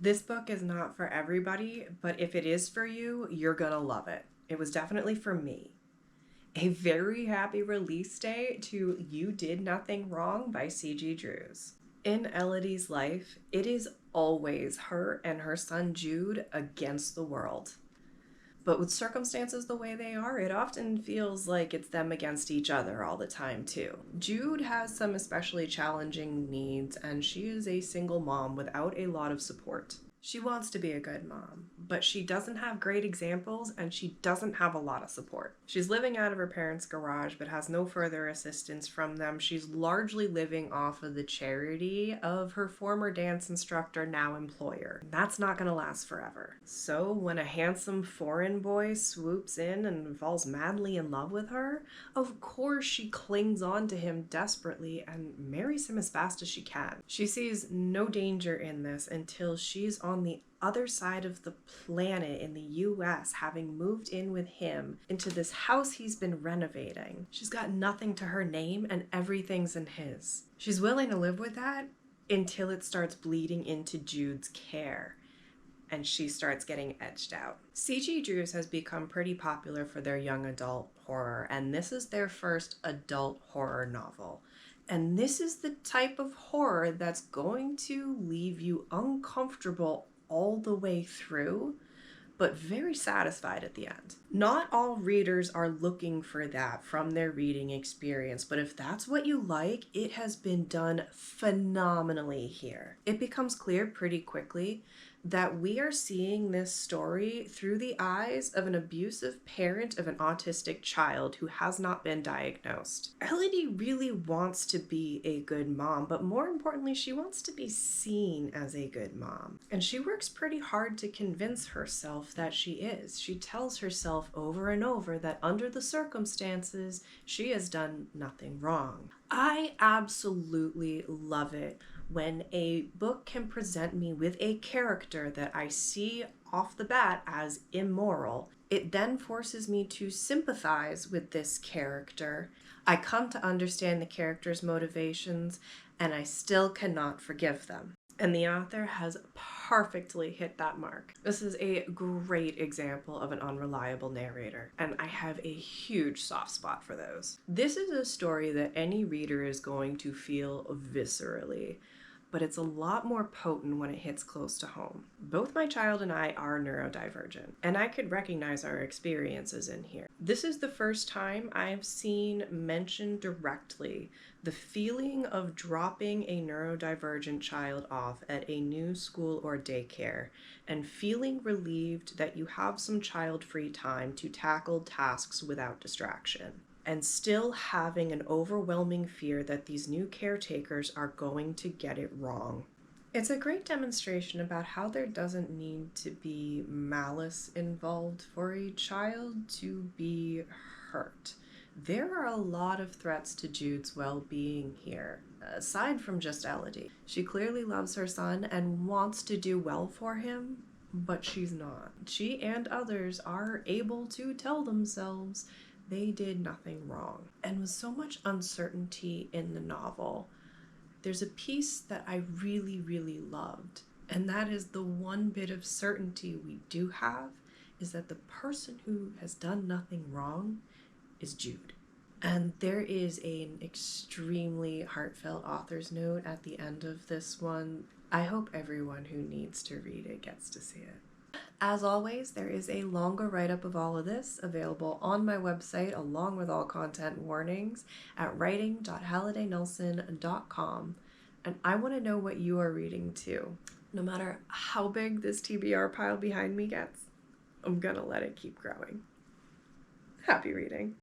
This book is not for everybody, but if it is for you, you're gonna love it. It was definitely for me. A very happy release day to You Did Nothing Wrong by C.G. Drews. In Elodie's life, it is always her and her son Jude against the world. But with circumstances the way they are, it often feels like it's them against each other all the time, too. Jude has some especially challenging needs, and she is a single mom without a lot of support. She wants to be a good mom, but she doesn't have great examples and she doesn't have a lot of support. She's living out of her parents' garage but has no further assistance from them. She's largely living off of the charity of her former dance instructor, now employer. That's not gonna last forever. So when a handsome foreign boy swoops in and falls madly in love with her, of course she clings on to him desperately and marries him as fast as she can. She sees no danger in this until she's on the other side of the planet in the US, having moved in with him into this house he's been renovating. She's got nothing to her name and everything's in his. She's willing to live with that until it starts bleeding into Jude's care and she starts getting edged out. C.G. Drews has become pretty popular for their young adult horror, and this is their first adult horror novel. And this is the type of horror that's going to leave you uncomfortable all the way through, but very satisfied at the end. Not all readers are looking for that from their reading experience, but if that's what you like, it has been done phenomenally here. It becomes clear pretty quickly that we are seeing this story through the eyes of an abusive parent of an autistic child who has not been diagnosed. Elodie really wants to be a good mom, but more importantly, she wants to be seen as a good mom. And she works pretty hard to convince herself that she is. She tells herself over and over that under the circumstances, she has done nothing wrong. I absolutely love it when a book can present me with a character that I see off the bat as immoral. It then forces me to sympathize with this character. I come to understand the character's motivations, and I still cannot forgive them. And the author has perfectly hit that mark. This is a great example of an unreliable narrator, and I have a huge soft spot for those. This is a story that any reader is going to feel viscerally, but it's a lot more potent when it hits close to home. Both my child and I are neurodivergent, and I could recognize our experiences in here. This is the first time I've seen mentioned directly the feeling of dropping a neurodivergent child off at a new school or daycare and feeling relieved that you have some child-free time to tackle tasks without distraction, and still having an overwhelming fear that these new caretakers are going to get it wrong. It's a great demonstration about how there doesn't need to be malice involved for a child to be hurt. There are a lot of threats to Jude's well-being here, aside from just Elodie. She clearly loves her son and wants to do well for him, but she's not. She and others are able to tell themselves they did nothing wrong. And with so much uncertainty in the novel, there's a piece that I really, really loved. And that is the one bit of certainty we do have is that the person who has done nothing wrong is Jude. And there is an extremely heartfelt author's note at the end of this one. I hope everyone who needs to read it gets to see it. As always, there is a longer write-up of all of this available on my website along with all content warnings at writing.hallidaynelson.com. And I want to know what you are reading too. No matter how big this TBR pile behind me gets, I'm gonna let it keep growing. Happy reading.